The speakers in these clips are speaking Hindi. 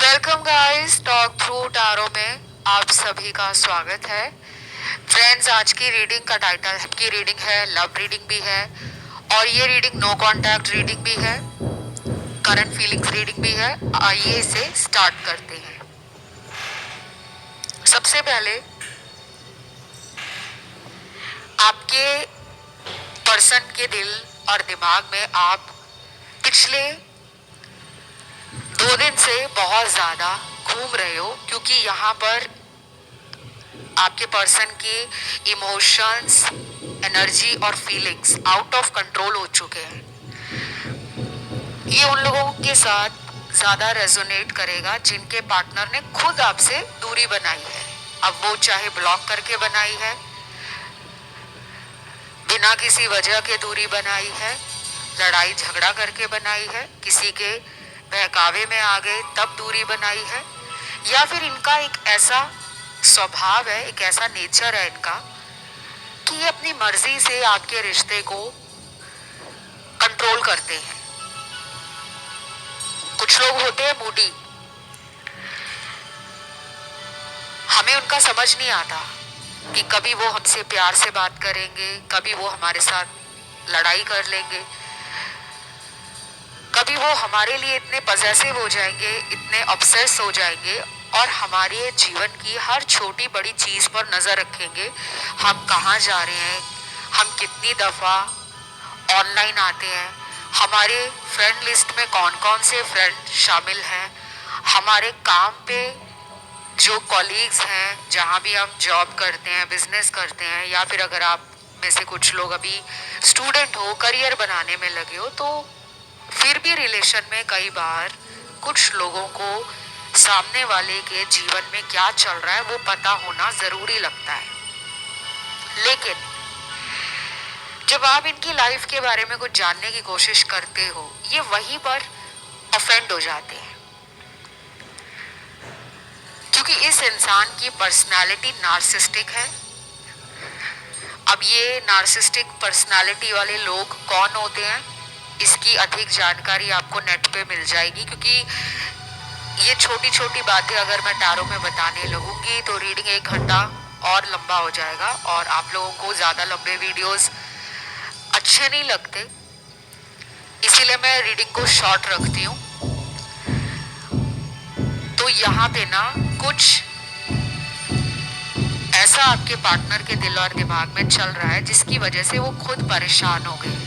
Welcome guys, talk through tarot में आप सभी का स्वागत है। फ्रेंड्स, आज की रीडिंग का टाइटल की रीडिंग है, लव रीडिंग भी है और ये रीडिंग नो कॉन्टैक्ट रीडिंग भी है, करंट फीलिंग्स रीडिंग भी है। आइए इसे स्टार्ट करते हैं। सबसे पहले आपके पर्सन के दिल और दिमाग में आप पिछले 2 दिन से बहुत ज़्यादा घूम रहे हो, क्योंकि यहाँ पर आपके पर्सन के इमोशंस, एनर्जी और फीलिंग्स आउट ऑफ कंट्रोल हो चुके हैं। ये उन लोगों के साथ ज़्यादा रेजोनेट करेगा जिनके पार्टनर ने खुद आपसे दूरी बनाई है। अब वो चाहे ब्लॉक करके बनाई है, बिना किसी वजह के दूरी बनाई है, लड़ाई झगड़ा करके बनाई है, किसी के बहकावे में आ गए तब दूरी बनाई है, या फिर इनका एक ऐसा स्वभाव है, एक ऐसा नेचर है इनका कि ये अपनी मर्जी से आपके रिश्ते को कंट्रोल करते हैं। कुछ लोग होते हैं मूडी, हमें उनका समझ नहीं आता कि कभी वो हमसे प्यार से बात करेंगे, कभी वो हमारे साथ लड़ाई कर लेंगे, कभी वो हमारे लिए इतने पजेसिव हो जाएंगे, इतने ऑब्सेस हो जाएंगे और हमारे जीवन की हर छोटी बड़ी चीज़ पर नज़र रखेंगे। हम कहाँ जा रहे हैं, हम कितनी दफ़ा ऑनलाइन आते हैं, हमारे फ्रेंड लिस्ट में कौन कौन से फ्रेंड शामिल हैं, हमारे काम पे जो कॉलीग्स हैं, जहाँ भी हम जॉब करते हैं, बिजनेस करते हैं, या फिर अगर आप में से कुछ लोग अभी स्टूडेंट हो, करियर बनाने में लगे हो, तो फिर भी रिलेशन में कई बार कुछ लोगों को सामने वाले के जीवन में क्या चल रहा है वो पता होना ज़रूरी लगता है। लेकिन जब आप इनकी लाइफ के बारे में कुछ जानने की कोशिश करते हो, ये वहीं पर ऑफेंड हो जाते हैं, क्योंकि इस इंसान की पर्सनालिटी नार्सिस्टिक है। अब ये नार्सिस्टिक पर्सनालिटी वाले लोग कौन होते हैं, इसकी अधिक जानकारी आपको नेट पे मिल जाएगी, क्योंकि ये छोटी छोटी बातें अगर मैं टारो में बताने लगूंगी तो रीडिंग 1 घंटा और लंबा हो जाएगा और आप लोगों को ज़्यादा लंबे वीडियोस अच्छे नहीं लगते, इसीलिए मैं रीडिंग को शॉर्ट रखती हूँ। तो यहाँ पे ना कुछ ऐसा आपके पार्टनर के दिल और दिमाग में चल रहा है जिसकी वजह से वो खुद परेशान हो गए।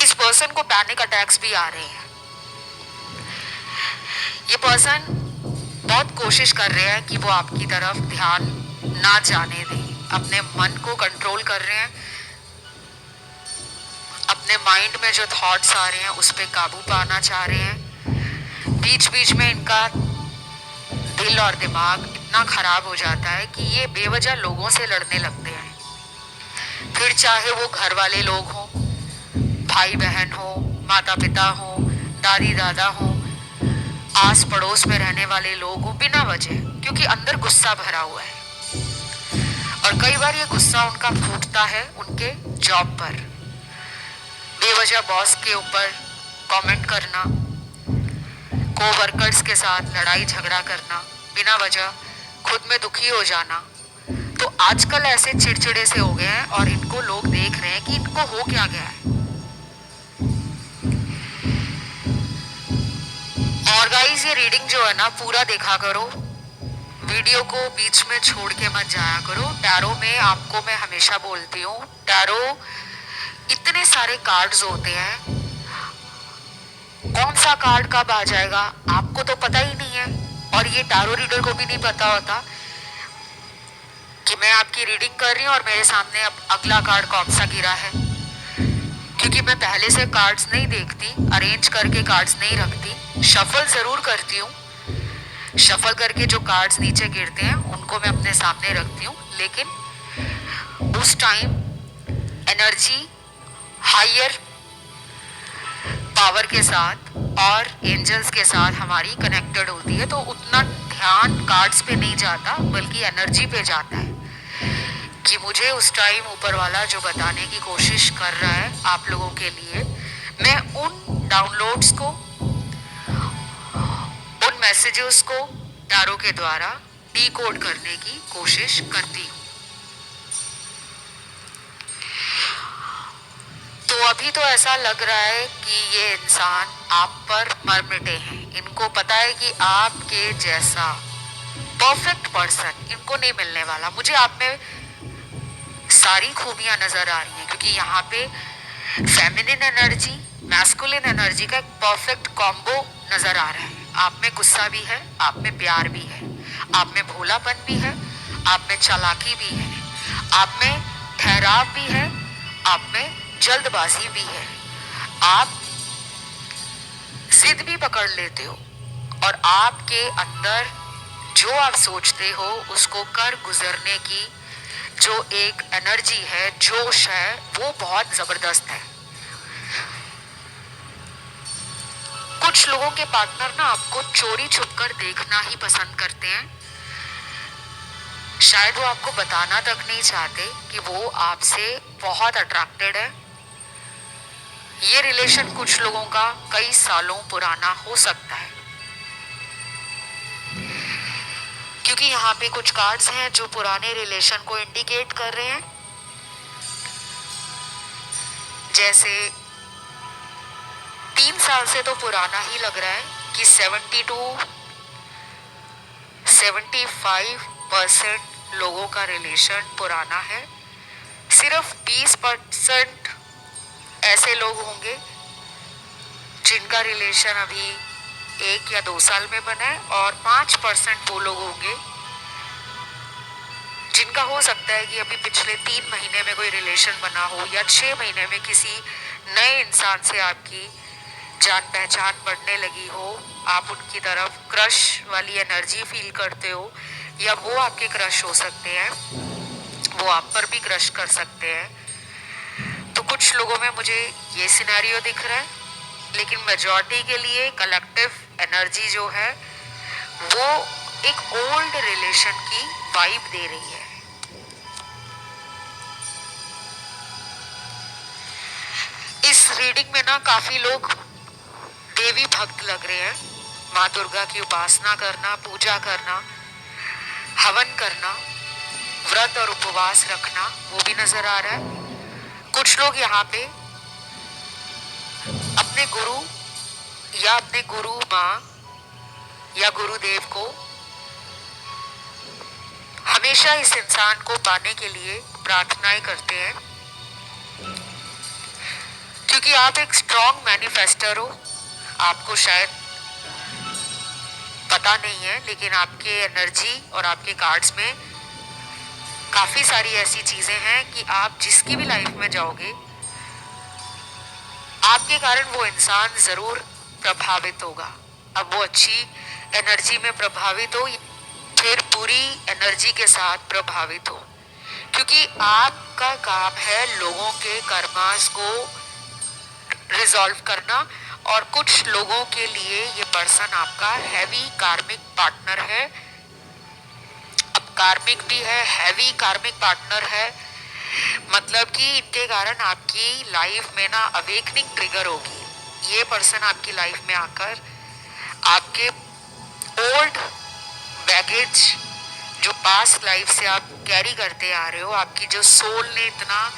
इस पर्सन को पैनिक अटैक्स भी आ रहे हैं। ये पर्सन बहुत कोशिश कर रहे हैं कि वो आपकी तरफ ध्यान ना जाने दें, अपने मन को कंट्रोल कर रहे हैं, अपने माइंड में जो थॉट्स आ रहे हैं उस पर काबू पाना चाह रहे हैं। बीच बीच में इनका दिल और दिमाग इतना खराब हो जाता है कि ये बेवजह लोगों से लड़ने लगते हैं, फिर चाहे वो घर वाले लोग हों, भाई बहन हो, माता पिता हो, दादी दादा हो, आस पड़ोस में रहने वाले लोग हो, बिना वजह, क्योंकि अंदर गुस्सा भरा हुआ है। और कई बार ये गुस्सा उनका फूटता है उनके जॉब पर, बेवजह बॉस के ऊपर कमेंट करना, कोवर्कर्स के साथ लड़ाई झगड़ा करना, बिना वजह खुद में दुखी हो जाना। तो आजकल ऐसे चिड़चिड़े से हो गए हैं और इनको लोग देख रहे हैं कि इनको हो क्या गया है। और गाइस, ये रीडिंग जो है ना, पूरा देखा करो, वीडियो को बीच में छोड़ के मत जाया करो। टैरो में आपको मैं हमेशा बोलती हूँ, टैरो इतने सारे कार्ड्स होते हैं, कौन सा कार्ड कब आ जाएगा आपको तो पता ही नहीं है, और ये टैरो रीडर को भी नहीं पता होता कि मैं आपकी रीडिंग कर रही हूँ और मेरे सामने अब अगला कार्ड कौन सा गिरा है, क्योंकि मैं पहले से कार्ड्स नहीं देखती, अरेंज करके कार्ड्स नहीं रखती, शफल ज़रूर करती हूँ। शफल करके जो कार्ड्स नीचे गिरते हैं उनको मैं अपने सामने रखती हूँ, लेकिन उस टाइम एनर्जी हायर पावर के साथ और एंजल्स के साथ हमारी कनेक्टेड होती है, तो उतना ध्यान कार्ड्स पे नहीं जाता बल्कि एनर्जी पे जाता है कि मुझे उस टाइम ऊपर वाला जो बताने की कोशिश कर रहा है आप लोगों के लिए, मैं उन डाउनलोड्स को, मैसेजेस को टैरो के द्वारा डीकोड करने की कोशिश करती हूँ। तो अभी तो ऐसा लग रहा है कि ये इंसान आप पर मर मिटे हैं। इनको पता है कि आपके जैसा परफेक्ट पर्सन इनको नहीं मिलने वाला। मुझे आप में सारी खूबियां नजर आ रही हैं, क्योंकि यहाँ पे फेमिनिन एनर्जी, मैस्कुलिन एनर्जी का एक परफेक्ट कॉम्बो नजर आ रहा है। आप में गुस्सा भी है, आप में प्यार भी है, आप में भोलापन भी है, आप में चालाकी भी है, आप में ठहराव भी है, आप में जल्दबाजी भी है। आप जिद भी पकड़ लेते हो और आपके अंदर जो आप सोचते हो उसको कर गुजरने की जो एक एनर्जी है, जोश है, वो बहुत जबरदस्त है। कुछ लोगों के पार्टनर ना आपको चोरी छुपकर देखना ही पसंद करते हैं। शायद वो आपको बताना तक नहीं चाहते कि वो आपसे बहुत अट्रैक्टेड है। ये रिलेशन कुछ लोगों का कई सालों पुराना हो सकता है, क्योंकि यहाँ पे कुछ कार्ड्स हैं जो पुराने रिलेशन को इंडिकेट कर रहे हैं। जैसे 3 साल से तो पुराना ही लग रहा है कि 70 to 75% लोगों का रिलेशन पुराना है। सिर्फ 20% ऐसे लोग होंगे जिनका रिलेशन अभी 1 या 2 साल में बना है, और 5% वो लोग होंगे जिनका हो सकता है कि अभी पिछले 3 महीने में कोई रिलेशन बना हो, या 6 महीने में किसी नए इंसान से आपकी जान पहचान बढ़ने लगी हो। आप उनकी तरफ क्रश वाली एनर्जी फील करते हो, या वो आपके क्रश हो सकते हैं, वो आप पर भी क्रश कर सकते हैं। तो कुछ लोगों में मुझे ये सिनेरियो दिख रहा है, लेकिन मेजॉरिटी के लिए कलेक्टिव एनर्जी जो है वो एक ओल्ड रिलेशन की वाइब दे रही है। इस रीडिंग में ना काफी लोग देवी भक्त लग रहे हैं। माँ दुर्गा की उपासना करना, पूजा करना, हवन करना, व्रत और उपवास रखना, वो भी नजर आ रहा है। कुछ लोग यहाँ पे अपने गुरु या अपने गुरु माँ या गुरुदेव को हमेशा इस इंसान को पाने के लिए प्रार्थनाएं करते हैं, क्योंकि आप एक स्ट्रॉन्ग मैनिफेस्टर हो। आपको शायद पता नहीं है, लेकिन आपके एनर्जी और आपके कार्ड्स में काफी सारी ऐसी चीजें हैं कि आप जिसकी भी लाइफ में जाओगे, आपके कारण वो इंसान जरूर प्रभावित होगा। अब वो अच्छी एनर्जी में प्रभावित हो, फिर बुरी एनर्जी के साथ प्रभावित हो, क्योंकि आपका काम है लोगों के कर्मास को रिजॉल्व करना। और कुछ लोगों के लिए ये पर्सन आपका हैवी कार्मिक पार्टनर है। अब कार्मिक भी है, हैवी कार्मिक पार्टनर है, मतलब कि इनके कारण आपकी लाइफ में ना अवेकनिंग ट्रिगर होगी। ये पर्सन आपकी लाइफ में आकर आपके ओल्ड बैगेज जो पास्ट लाइफ से आप कैरी करते आ रहे हो, आपकी जो सोल ने इतना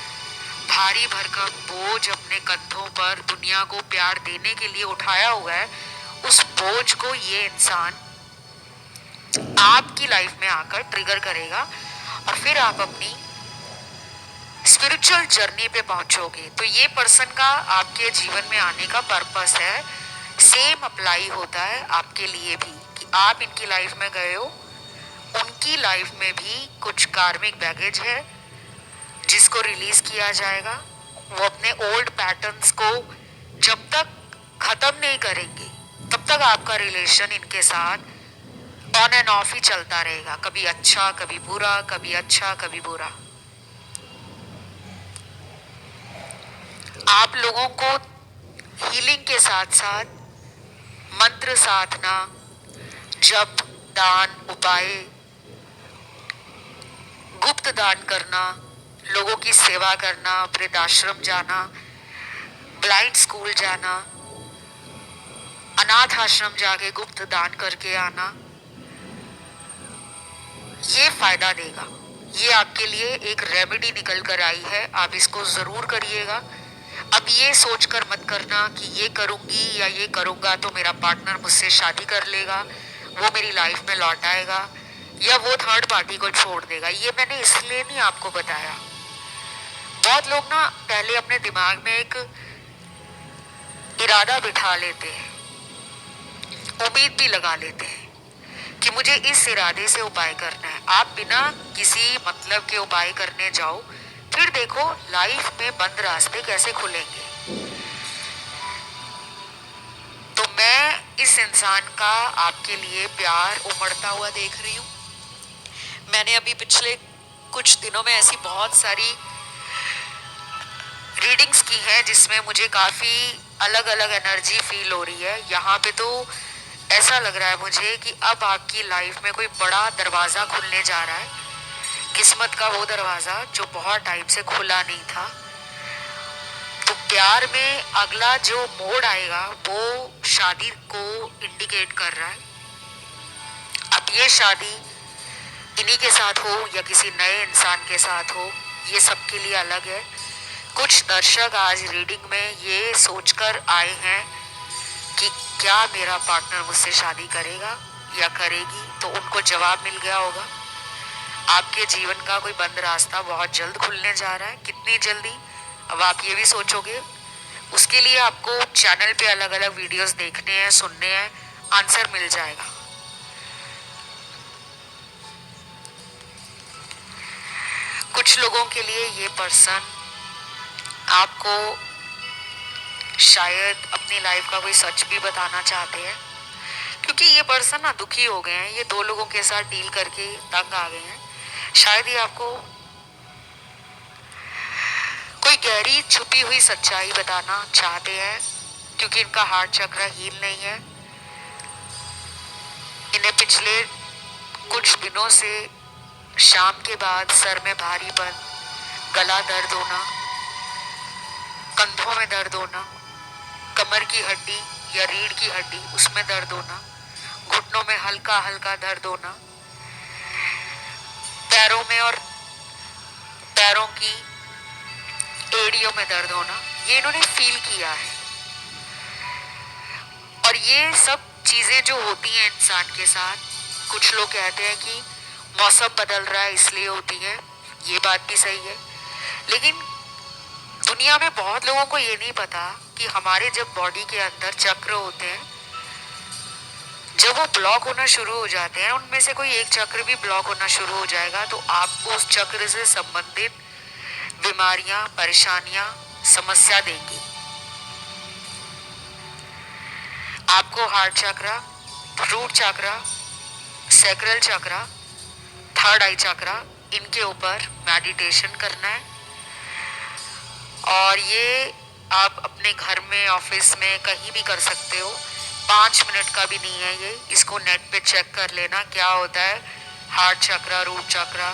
भारी भरकम बोझ अपने कंधों पर दुनिया को प्यार देने के लिए उठाया हुआ है, उस बोझ को ये इंसान आपकी लाइफ में आकर ट्रिगर करेगा, और फिर आप अपनी स्पिरिचुअल जर्नी पे पहुंचोगे। तो ये पर्सन का आपके जीवन में आने का पर्पस है, सेम अप्लाई होता है आपके लिए भी, कि आप इनकी लाइफ में गए हो, उनकी लाइफ में भी कुछ कार्मिक बैगेज है जिसको रिलीज किया जाएगा। वो अपने ओल्ड पैटर्न्स को जब तक खत्म नहीं करेंगे, तब तक आपका रिलेशन इनके साथ ऑन एंड ऑफ ही चलता रहेगा, कभी अच्छा कभी बुरा, कभी अच्छा कभी बुरा। आप लोगों को हीलिंग के साथ साथ मंत्र साधना, जप, दान, उपाय, गुप्त दान करना, लोगों की सेवा करना, वृद्धाश्रम जाना, ब्लाइंड स्कूल जाना, अनाथ आश्रम जाके गुप्त दान करके आना, ये फायदा देगा। ये आपके लिए एक रेमेडी निकल कर आई है, आप इसको जरूर करिएगा। अब ये सोचकर मत करना कि ये करूंगी या ये करूंगा तो मेरा पार्टनर मुझसे शादी कर लेगा, वो मेरी लाइफ में लौट आएगा या वो थर्ड पार्टी को छोड़ देगा। ये मैंने इसलिए नहीं आपको बताया। बहुत लोग ना पहले अपने दिमाग में एक इरादा बिठा लेते हैं, उम्मीद भी लगा लेते हैं कि मुझे इस इरादे से उपाय करना है। आप बिना किसी मतलब के उपाय करने जाओ, फिर देखो लाइफ में बंद रास्ते कैसे खुलेंगे। तो मैं इस इंसान का आपके लिए प्यार उमड़ता हुआ देख रही हूँ। मैंने अभी पिछले कुछ दिनों में ऐसी बहुत सारी रीडिंग्स की हैं जिसमें मुझे काफ़ी अलग अलग एनर्जी फील हो रही है। यहाँ पे तो ऐसा लग रहा है मुझे कि अब आपकी लाइफ में कोई बड़ा दरवाज़ा खुलने जा रहा है, किस्मत का वो दरवाज़ा जो बहुत टाइम से खुला नहीं था। तो प्यार में अगला जो मोड़ आएगा वो शादी को इंडिकेट कर रहा है। अब ये शादी इन्हीं के साथ हो या किसी नए इंसान के साथ हो, ये सबके लिए अलग है। कुछ दर्शक आज रीडिंग में ये सोचकर आए हैं कि क्या मेरा पार्टनर मुझसे शादी करेगा या करेगी, तो उनको जवाब मिल गया होगा। आपके जीवन का कोई बंद रास्ता बहुत जल्द खुलने जा रहा है। कितनी जल्दी, अब आप ये भी सोचोगे। उसके लिए आपको चैनल पे अलग अलग वीडियोस देखने हैं, सुनने हैं, आंसर मिल जाएगा। कुछ लोगों के लिए ये पर्सन आपको शायद अपनी लाइफ का कोई सच भी बताना चाहते हैं, क्योंकि ये पर्सन ना दुखी हो गए हैं। ये दो लोगों के साथ डील करके तंग आ गए हैं। शायद ये आपको कोई गहरी छुपी हुई सच्चाई बताना चाहते हैं, क्योंकि इनका हार्ट चक्र हील नहीं है। इन्हें पिछले कुछ दिनों से शाम के बाद सर में भारीपन, गला दर्द होना, कंधों में दर्द होना, कमर की हड्डी या रीढ़ की हड्डी उसमें दर्द होना, घुटनों में हल्का हल्का दर्द होना, पैरों में और पैरों की एड़ियों में दर्द होना, ये इन्होंने फील किया है। और ये सब चीजें जो होती हैं इंसान के साथ, कुछ लोग कहते हैं कि मौसम बदल रहा है इसलिए होती है, ये बात भी सही है। लेकिन दुनिया में बहुत लोगों को ये नहीं पता कि हमारे जब बॉडी के अंदर चक्र होते हैं, जब वो ब्लॉक होना शुरू हो जाते हैं, उनमें से कोई एक चक्र भी ब्लॉक होना शुरू हो जाएगा तो आपको उस चक्र से संबंधित बीमारियां, परेशानियां, समस्या देंगी। आपको हार्ट चक्र, रूट चक्र, सैक्रल चक्र, थर्ड आई चक्र, इनके ऊपर मेडिटेशन करना है। और ये आप अपने घर में, ऑफिस में, कहीं भी कर सकते हो। 5 मिनट का भी नहीं है ये। इसको नेट पे चेक कर लेना क्या होता है हार्ट चक्र, रूट चक्र,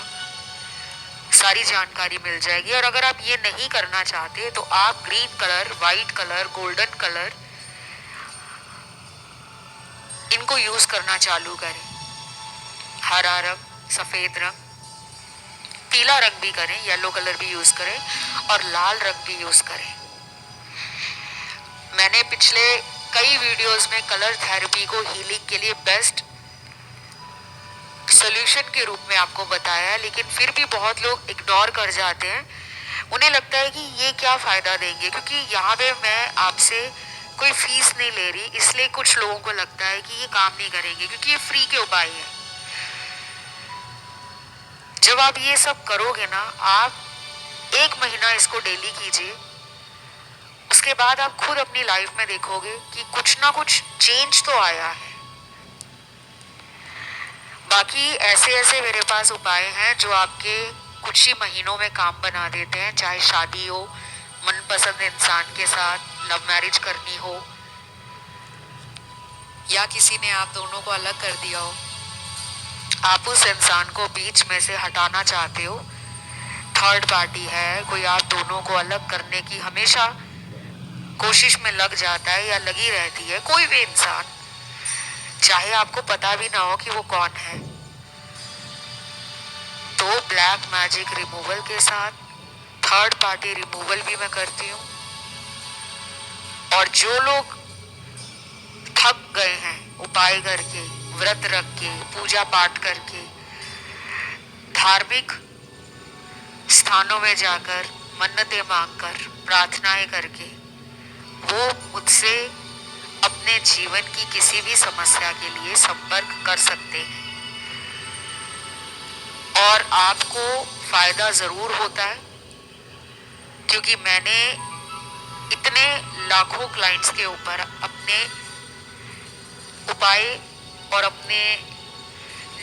सारी जानकारी मिल जाएगी। और अगर आप ये नहीं करना चाहते तो आप green colour, white colour, golden colour, इनको यूज करना चालू करें। हरा रंग, सफेद रंग, पीला रंग भी करें, येलो कलर भी यूज करें और लाल रंग भी यूज करें। मैंने पिछले कई वीडियोस में कलर थेरेपी को हीलिंग के लिए बेस्ट सॉल्यूशन के रूप में आपको बताया है, लेकिन फिर भी बहुत लोग इग्नोर कर जाते हैं। उन्हें लगता है कि ये क्या फायदा देंगे, क्योंकि यहाँ पे मैं आपसे कोई फीस नहीं ले रही, इसलिए कुछ लोगों को लगता है कि ये काम नहीं करेंगे क्योंकि ये फ्री के उपाय है। जब आप ये सब करोगे ना, आप 1 महीना इसको डेली कीजिए, उसके बाद आप खुद अपनी लाइफ में देखोगे कि कुछ ना कुछ चेंज तो आया है। बाकी ऐसे ऐसे मेरे पास उपाय हैं जो आपके कुछ ही महीनों में काम बना देते हैं। चाहे शादी हो, मनपसंद इंसान के साथ लव मैरिज करनी हो, या किसी ने आप दोनों को अलग कर दिया हो, आप उस इंसान को बीच में से हटाना चाहते हो, थर्ड पार्टी है, कोई आप दोनों को अलग करने की हमेशा कोशिश में लग जाता है या लगी रहती है कोई भी इंसान, चाहे आपको पता भी ना हो कि वो कौन है, तो ब्लैक मैजिक रिमूवल के साथ थर्ड पार्टी रिमूवल भी मैं करती हूँ। और जो लोग थक गए हैं उपाय करके, व्रत रख के, पूजा पाठ करके, धार्मिक स्थानों में जाकर मन्नतें मांगकर, प्रार्थनाएं करके, वो मुझसे अपने जीवन की किसी भी समस्या के लिए संपर्क कर सकते हैं। और आपको फायदा जरूर होता है, क्योंकि मैंने इतने लाखों क्लाइंट्स के ऊपर अपने उपाय और अपने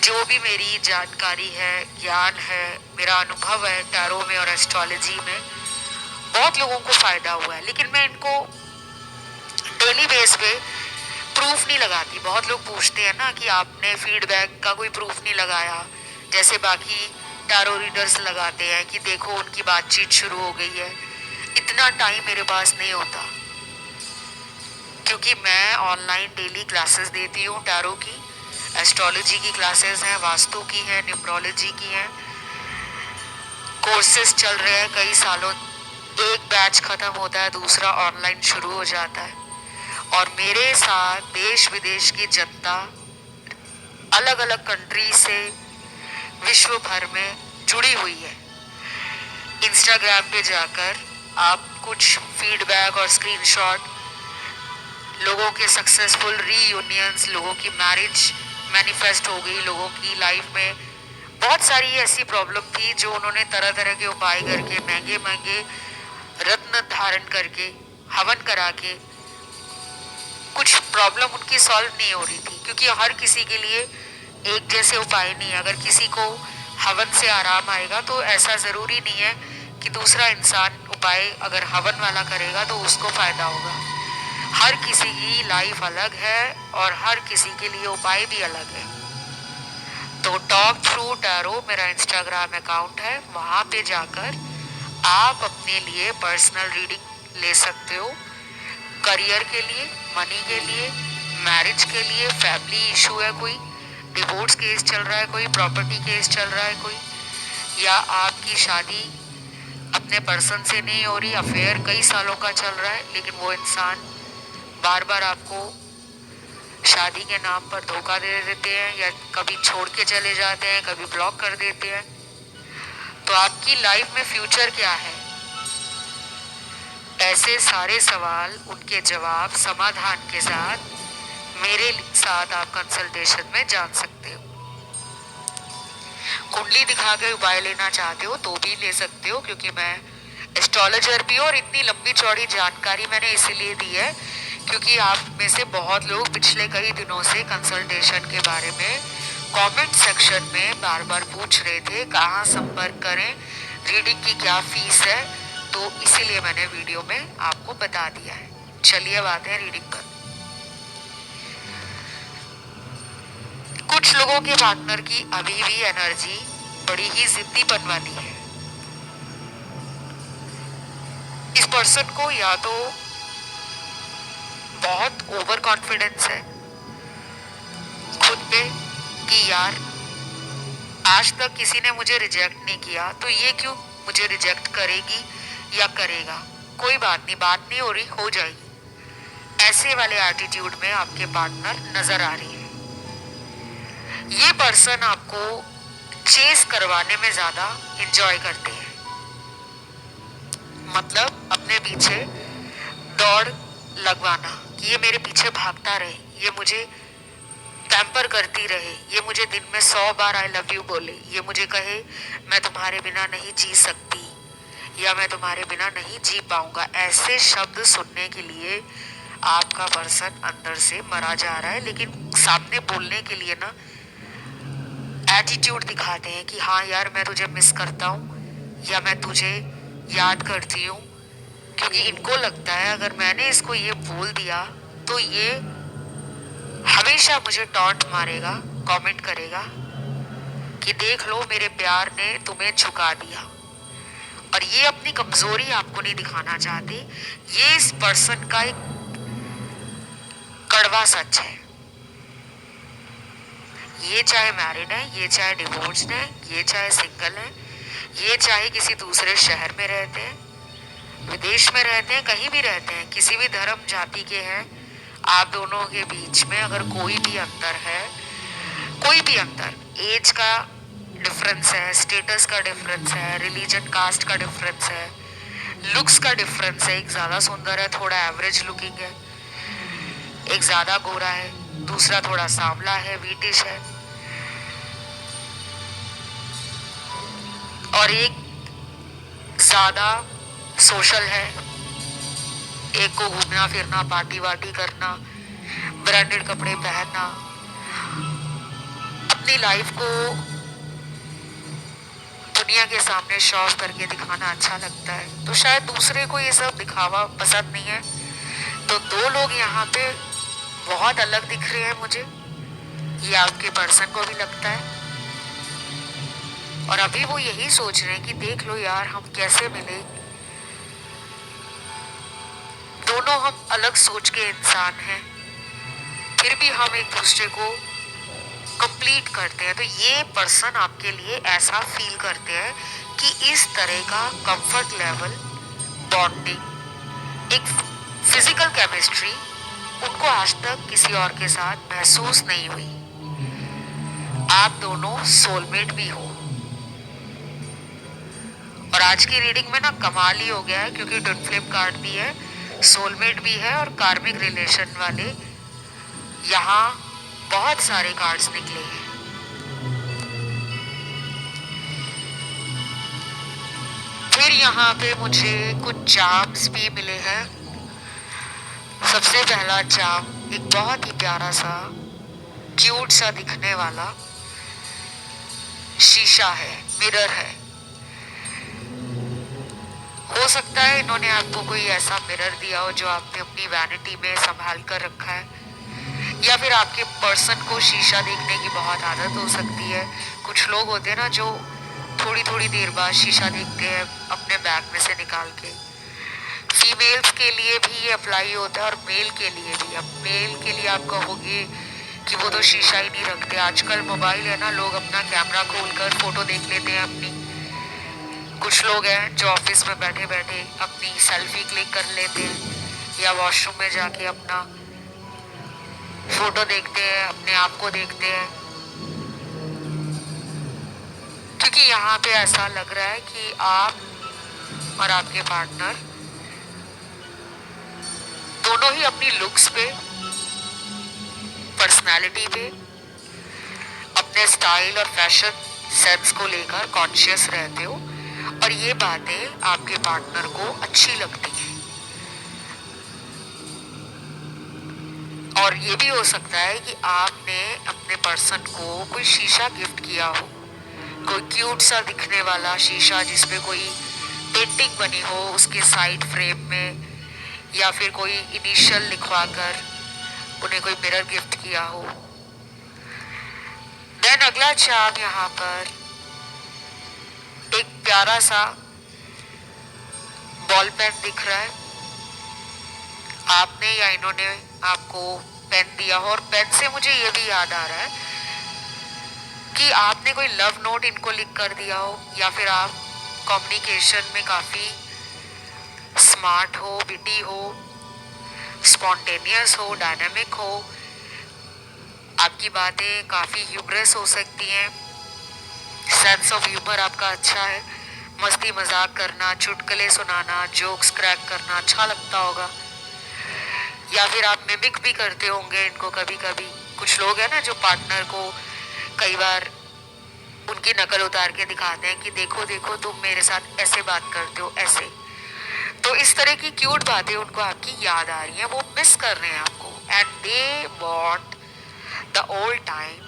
जो भी मेरी जानकारी है, ज्ञान है, मेरा अनुभव है टैरो में और एस्ट्रोलॉजी में, बहुत लोगों को फायदा हुआ है। लेकिन मैं इनको डेली बेस पे प्रूफ नहीं लगाती। बहुत लोग पूछते हैं ना कि आपने फीडबैक का कोई प्रूफ नहीं लगाया, जैसे बाकी टैरो रीडर्स लगाते हैं कि देखो उनकी बातचीत शुरू हो गई है। इतना टाइम मेरे पास नहीं होता, क्योंकि मैं ऑनलाइन डेली क्लासेस देती हूँ टैरो की, एस्ट्रोलॉजी की क्लासेस हैं, वास्तु की है, न्यूमरोलॉजी की है, कोर्सेज चल रहे हैं कई सालों। एक बैच खत्म होता है, दूसरा ऑनलाइन शुरू हो जाता है। और मेरे साथ देश विदेश की जनता अलग अलग कंट्री से विश्व भर में जुड़ी हुई है। इंस्टाग्राम पे जाकर आप कुछ फीडबैक और स्क्रीनशॉट, लोगों के सक्सेसफुल रीयूनियंस, लोगों की मैरिज मैनिफेस्ट हो गई, लोगों की लाइफ में बहुत सारी ऐसी प्रॉब्लम थी जो उन्होंने तरह तरह के उपाय करके, महंगे महंगे रत्न धारण करके, हवन करा के, कुछ प्रॉब्लम उनकी सॉल्व नहीं हो रही थी। क्योंकि हर किसी के लिए एक जैसे उपाय नहीं है। अगर किसी को हवन से आराम आएगा तो ऐसा ज़रूरी नहीं है कि दूसरा इंसान उपाय अगर हवन वाला करेगा तो उसको फ़ायदा होगा। हर किसी की लाइफ अलग है और हर किसी के लिए उपाय भी अलग है। तो टॉक थ्रू टैरो मेरा इंस्टाग्राम अकाउंट है, वहाँ पे जाकर आप अपने लिए पर्सनल रीडिंग ले सकते हो। करियर के लिए, मनी के लिए, मैरिज के लिए, फैमिली इशू है कोई, डिवोर्स केस चल रहा है कोई, प्रॉपर्टी केस चल रहा है कोई, या आपकी शादी अपने पर्सन से नहीं हो रही, अफेयर कई सालों का चल रहा है, लेकिन वो इंसान बार बार आपको शादी के नाम पर धोखा दे देते हैं, या कभी छोड़ के चले जाते हैं, कभी ब्लॉक कर देते हैं। तो आपकी लाइफ में फ्यूचर क्या है? ऐसे सारे सवाल, उनके जवाब, समाधान के साथ मेरे साथ आप कंसल्टेशन में जान सकते हो। कुंडली दिखा के उपाय लेना चाहते हो तो भी ले सकते हो, क्योंकि मैं एस्ट्रोलॉजर भी हूँ। और इतनी लंबी चौड़ी जानकारी मैंने इसीलिए दी है क्योंकि आप में से बहुत लोग पिछले कई दिनों से कंसल्टेशन के बारे में कमेंट सेक्शन में बार बार पूछ रहे थे, कहाँ संपर्क करें, रीडिंग की क्या फीस है। तो इसीलिए मैंने वीडियो में आपको बता दिया है। चलिए अब आते हैं रीडिंग पर। कुछ लोगों के पार्टनर की अभी भी एनर्जी बड़ी ही जिद्दीपन वाली है। इस पर्सन को या तो बहुत ओवर कॉन्फिडेंस है खुद पे कि यार आज तक किसी ने मुझे रिजेक्ट नहीं किया, तो ये क्यों मुझे रिजेक्ट करेगी या करेगा। कोई बात नहीं, बात नहीं हो रही, हो जाएगी। ऐसे वाले एटीट्यूड में आपके पार्टनर नजर आ रही है। ये पर्सन आपको चेस करवाने में ज्यादा इंजॉय करते हैं, मतलब अपने पीछे दौड़ लगवाना कि ये मेरे पीछे भागता रहे, ये मुझे पैम्पर करती रहे, ये मुझे दिन में 100 बार आई लव यू बोले, ये मुझे कहे मैं तुम्हारे बिना नहीं जी सकती या मैं तुम्हारे बिना नहीं जी पाऊंगा। ऐसे शब्द सुनने के लिए आपका पर्सन अंदर से मरा जा रहा है, लेकिन सामने बोलने के लिए ना एटीट्यूड दिखाते हैं कि हाँ यार मैं तुझे मिस करता हूँ या मैं तुझे याद करती हूँ। क्योंकि इनको लगता है अगर मैंने इसको ये बोल दिया तो ये हमेशा मुझे टॉन्ट मारेगा, कमेंट करेगा कि देख लो मेरे प्यार ने तुम्हें झुका दिया। और ये अपने अपनी कमजोरी आपको नहीं दिखाना चाहते। ये इस पर्सन का एक कड़वा सच है। ये चाहे मैरिड है, ये चाहे डिवोर्स्ड है, ये चाहे सिंगल है, ये चाहे किसी दूसरे शहर में रहते हैं, विदेश में रहते हैं, कहीं भी रहते हैं, किसी भी धर्म जाति के हैं, आप दोनों के बीच में अगर कोई भी अंतर है, कोई भी अंतर, एज का डिफरेंस है, स्टेटस का डिफरेंस है, रिलीजन कास्ट का डिफरेंस है, लुक्स का डिफरेंस है, एक ज्यादा सुंदर है, थोड़ा एवरेज लुकिंग है, एक ज्यादा गोरा है, दूसरा थोड़ा सांवला है, व्हीटिश है, और एक ज्यादा सोशल है, एक को घूमना फिरना, पार्टी वार्टी करना, ब्रांडेड कपड़े पहनना, अपनी लाइफ को दुनिया के सामने शो ऑफ करके दिखाना अच्छा लगता है। तो शायद दूसरे को ये सब दिखावा पसंद नहीं है। तो दो लोग यहाँ पे बहुत अलग दिख रहे हैं मुझे, ये आपके पर्सन को भी लगता है, और अभी वो यही सोच रहे हैं कि देख लो यार हम कैसे मिले, दोनों हम अलग सोच के इंसान हैं, फिर भी हम एक दूसरे को कंप्लीट करते हैं। तो ये पर्सन आपके लिए ऐसा फील करते हैं कि इस तरह का कंफर्ट लेवल, बॉन्डिंग, एक फिजिकल केमिस्ट्री उनको आज तक किसी और के साथ महसूस नहीं हुई। आप दोनों सोलमेट भी हो। और आज की रीडिंग में ना कमाल ही हो गया है, क्योंकि ट्विन फ्लेम कार्ड भी है, सोलमेट भी है, और कार्मिक रिलेशन वाले यहाँ बहुत सारे कार्ड्स निकले हैं। फिर यहाँ पे मुझे कुछ चार्म्स भी मिले हैं। सबसे पहला चार्म एक बहुत ही प्यारा सा, क्यूट सा दिखने वाला शीशा है, मिरर है। हो सकता है इन्होंने आपको कोई ऐसा मिरर दिया हो जो आपने अपनी वैनिटी में संभाल कर रखा है, या फिर आपके पर्सन को शीशा देखने की बहुत आदत हो सकती है। कुछ लोग होते हैं ना जो थोड़ी थोड़ी देर बाद शीशा देखते हैं अपने बैग में से निकाल के। फीमेल्स के लिए भी ये अप्लाई होता है और मेल के लिए भी। अब मेल के लिए आप कहोगे कि वो तो शीशा ही नहीं रखते, आजकल मोबाइल है ना, लोग अपना कैमरा खोलकर फोटो देख लेते हैं अपनी। कुछ लोग हैं जो ऑफिस में बैठे बैठे अपनी सेल्फी क्लिक कर लेते हैं, या वॉशरूम में जाके अपना फोटो देखते हैं, अपने आप को देखते हैं, क्योंकि यहाँ पे ऐसा लग रहा है कि आप और आपके पार्टनर दोनों ही अपनी लुक्स पे, पर्सनालिटी पे, अपने स्टाइल और फैशन सेंस को लेकर कॉन्शियस रहते हो, और ये बातें आपके पार्टनर को अच्छी लगती हैं। और ये भी हो सकता है कि आपने अपने पर्सन को कोई शीशा गिफ्ट किया हो, कोई क्यूट सा दिखने वाला शीशा जिसपे कोई पेंटिंग बनी हो उसके साइड फ्रेम में, या फिर कोई इनिशियल लिखवा कर उन्हें कोई मिरर गिफ्ट किया हो। देन अगला चार्म यहाँ पर एक प्यारा सा बॉल पेन दिख रहा है। आपने या इन्होंने आपको पेन दिया हो, और पेन से मुझे ये भी याद आ रहा है कि आपने कोई लव नोट इनको लिख कर दिया हो, या फिर आप कम्युनिकेशन में काफी स्मार्ट हो, विटी हो, स्पॉन्टेनियस हो, डायनामिक हो, आपकी बातें काफी ह्यूमरस हो सकती हैं, सेंस ऑफ ह्यूमर आपका अच्छा है, मस्ती मजाक करना, चुटकुले सुनाना, जोक्स क्रैक करना अच्छा लगता होगा, या फिर आप मिमिक भी करते होंगे इनको कभी कभी। कुछ लोग हैं ना जो पार्टनर को कई बार उनकी नकल उतार के दिखाते हैं कि देखो देखो तुम मेरे साथ ऐसे बात करते हो, ऐसे। तो इस तरह की क्यूट बातें उनको आपकी याद आ रही हैं, वो मिस कर रहे हैं आपको, and they want the old time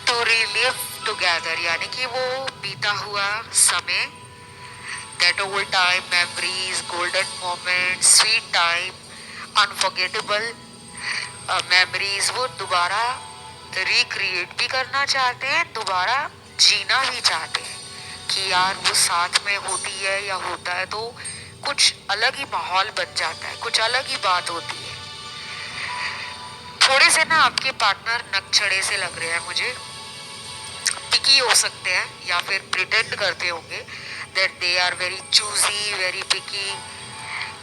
to relive together, यानी कि वो बीता हुआ समय, that old time memories, golden moments, sweet time, unforgettable memories, वो दोबारा रिक्रिएट भी करना चाहते हैं, दोबारा जीना भी चाहते हैं। कि यार वो साथ में होती है या होता है तो कुछ अलग ही माहौल बन जाता है, कुछ अलग ही बात होती है। थोड़े से ना आपके पार्टनर नकचढ़े से लग रहे हैं मुझे, पिकी हो सकते हैं या फिर प्रिटेंड करते होंगे that they are very choosy, very picky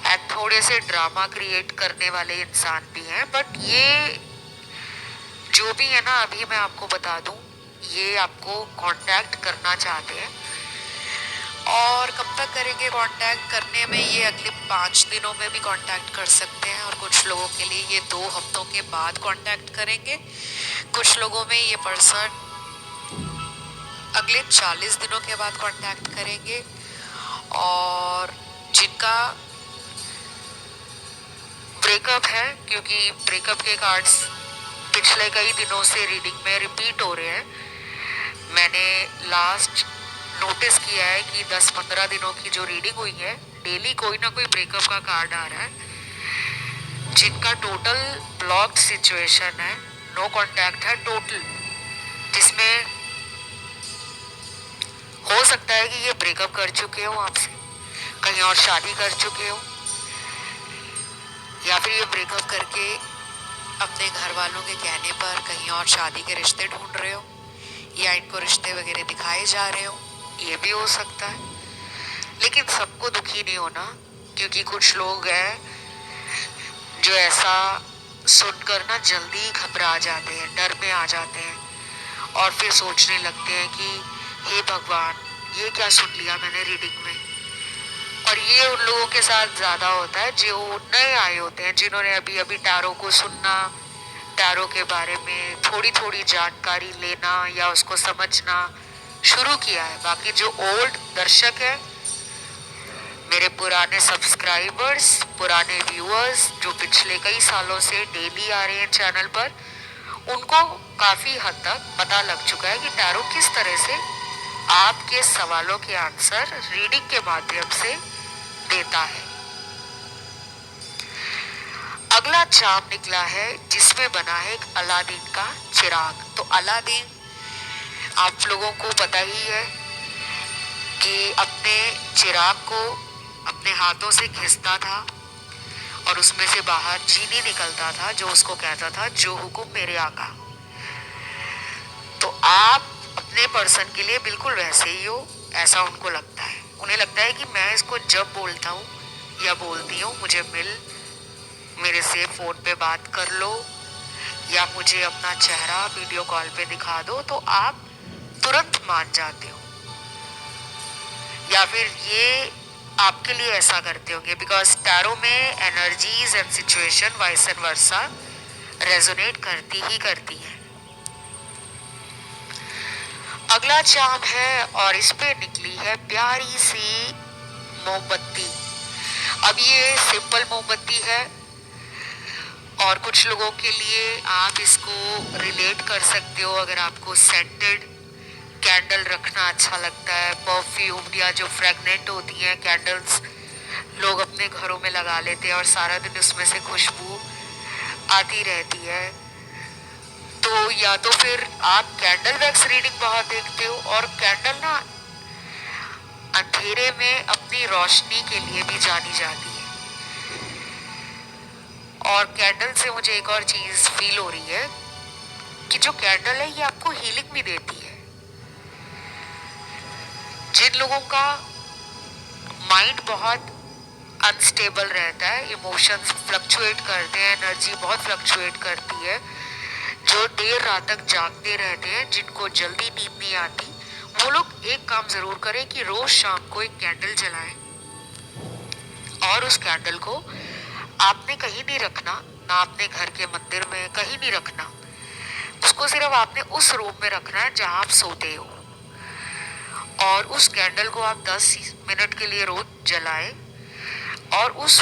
and थोड़े से ड्रामा क्रिएट करने वाले इंसान भी हैं। बट ये जो भी है ना, अभी मैं आपको बता दूं, ये आपको कांटेक्ट करना चाहते हैं। और कब तक करेंगे कांटेक्ट करने में, ये अगले 5 दिनों में भी कांटेक्ट कर सकते हैं और कुछ लोगों के लिए ये 2 हफ्तों के बाद कांटेक्ट करेंगे। कुछ लोगों में ये पर्सन अगले 40 दिनों के बाद कांटेक्ट करेंगे। और जिनका ब्रेकअप है, क्योंकि ब्रेकअप के कार्ड्स पिछले कई दिनों से रीडिंग में रिपीट हो रहे हैं, मैंने लास्ट नोटिस किया है कि 10-15 दिनों की जो रीडिंग हुई है, डेली कोई ना कोई ब्रेकअप का कार्ड आ रहा है। जिनका टोटल ब्लॉक्ड सिचुएशन है, नो कांटेक्ट है टोटल, जिसमें हो सकता है कि ये ब्रेकअप कर चुके हो आपसे, कहीं और शादी कर चुके हो, या फिर ये ब्रेकअप करके अपने घर वालों के कहने पर कहीं और शादी के रिश्ते ढूंढ रहे हो, या इनको रिश्ते वगैरह दिखाए जा रहे हो, ये भी हो सकता है। लेकिन सबको दुखी नहीं होना, क्योंकि कुछ लोग हैं जो ऐसा सुनकर ना जल्दी घबरा जाते हैं, डर में आ जाते हैं और फिर सोचने लगते हैं कि हे भगवान, ये क्या सुन लिया मैंने रीडिंग में। और ये उन लोगों के साथ ज्यादा होता है जो नए आए होते हैं, जिन्होंने अभी अभी टैरो को सुनना, टैरो के बारे में थोड़ी थोड़ी जानकारी लेना या उसको समझना शुरू किया है। बाकी जो ओल्ड दर्शक है, मेरे पुराने सब्सक्राइबर्स, पुराने व्यूअर्स जो पिछले कई सालों से डेली आ रहे हैं चैनल पर, उनको काफी हद तक पता लग चुका है कि टैरो किस तरह से आपके सवालों के आंसर रीडिंग के माध्यम से देता है। अगला चार्म निकला है जिसमें बना है एक अलादीन का चिराग। तो अलादीन आप लोगों को पता ही है कि अपने चिराग को अपने हाथों से घिसता था और उसमें से बाहर जीनी निकलता था जो उसको कहता था जो हुकुम मेरे आका। तो आप अपने पर्सन के लिए बिल्कुल वैसे ही हो, ऐसा उनको लगता है। उन्हें लगता है कि मैं इसको जब बोलता हूँ या बोलती हूँ, मुझे मिल, मेरे से फोन पे बात कर लो या मुझे अपना चेहरा वीडियो कॉल पे दिखा दो, तो आप तुरंत मान जाते हो। या फिर ये आपके लिए ऐसा करते होंगे बिकॉज टैरो में energies and situation vice and versa resonate करती ही करती है। अगला चार्म है और इस पे निकली है प्यारी सी मोमबत्ती। अब ये सिंपल मोमबत्ती है और कुछ लोगों के लिए आप इसको रिलेट कर सकते हो अगर आपको सेंटेड कैंडल रखना अच्छा लगता है, परफ्यूम या जो फ्रेगनेंट होती हैं कैंडल्स लोग अपने घरों में लगा लेते हैं और सारा दिन उसमें से खुशबू आती रहती है। तो या तो फिर आप कैंडल वैक्स रीडिंग बहुत देखते हो, और कैंडल ना अंधेरे में अपनी रोशनी के लिए भी जानी जाती है। और कैंडल से मुझे एक और चीज फील हो रही है कि जो कैंडल है ये आपको हीलिंग भी देती है। जिन लोगों का माइंड बहुत अनस्टेबल रहता है, इमोशंस फ्लक्चुएट करते हैं, एनर्जी बहुत फ्लक्चुएट करती है, जो देर रात तक जागते रहते हैं, जिनको जल्दी नींद नहीं आती, वो लोग एक काम जरूर करें कि रोज शाम को एक कैंडल जलाएं और उस कैंडल को आपने कहीं नहीं रखना, ना अपने घर के मंदिर में कहीं नहीं रखना, उसको सिर्फ आपने उस रूम में रखना है जहां आप सोते हो। और उस कैंडल को आप 10 मिनट के लिए रोज जलाएं और उस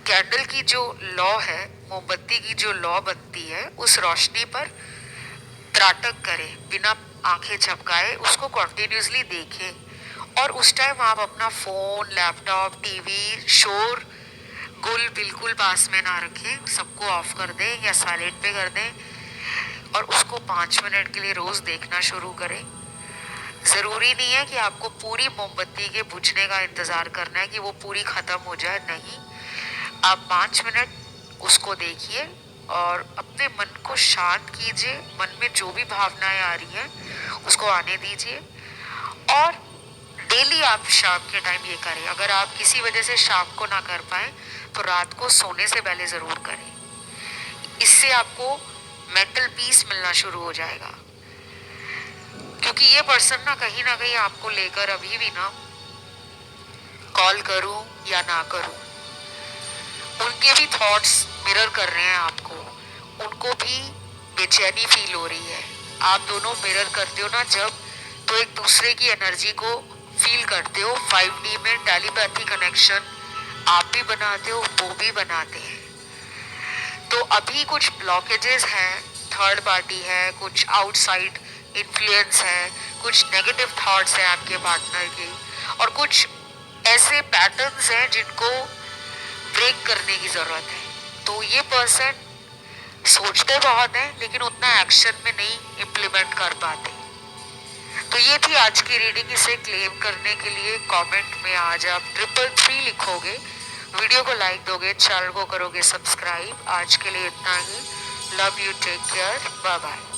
कैंडल की जो लौ है, मोमबत्ती की जो लौ बनती है, उस रोशनी पर त्राटक करें, बिना आंखें झपकाए उसको कंटिन्यूसली देखें। और उस टाइम आप अपना फोन, लैपटॉप, टीवी, शोर गुल बिल्कुल पास में ना रखें, सबको ऑफ कर दें या साइलेंट पे कर दें और उसको 5 मिनट के लिए रोज देखना शुरू करें। जरूरी नहीं है कि आपको पूरी मोमबत्ती के बुझने का इंतजार करना है कि वो पूरी खत्म हो जाए, नहीं। आप 5 मिनट उसको देखिए और अपने मन को शांत कीजिए। मन में जो भी भावनाएं आ रही हैं उसको आने दीजिए। और डेली आप शाम के टाइम ये करें। अगर आप किसी वजह से शाम को ना कर पाए तो रात को सोने से पहले जरूर करें। इससे आपको मेंटल पीस मिलना शुरू हो जाएगा, क्योंकि ये पर्सन ना कहीं आपको लेकर अभी भी ना, कॉल करूं या ना करूं, उनके भी थॉट्स मिरर कर रहे हैं आपको। उनको भी बेचैनी फील हो रही है। आप दोनों मिरर करते हो ना जब, तो एक दूसरे की एनर्जी को फील करते हो। 5D में टेलीपैथी कनेक्शन आप भी बनाते हो, वो भी बनाते हैं। तो अभी कुछ ब्लॉकेजेस हैं, थर्ड पार्टी है, कुछ आउटसाइड इन्फ्लुएंस है, कुछ नेगेटिव थॉट्स हैं आपके पार्टनर के, और कुछ ऐसे पैटर्न्स हैं जिनको ब्रेक करने की जरूरत है। तो ये पर्सन सोचते बहुत हैं लेकिन उतना एक्शन में नहीं इम्प्लीमेंट कर पाते। तो ये थी आज की रीडिंग। इसे क्लेम करने के लिए कमेंट में आज आप 333 लिखोगे, वीडियो को लाइक दोगे, चैनल को करोगे सब्सक्राइब। आज के लिए इतना ही। Love you, take care, bye bye.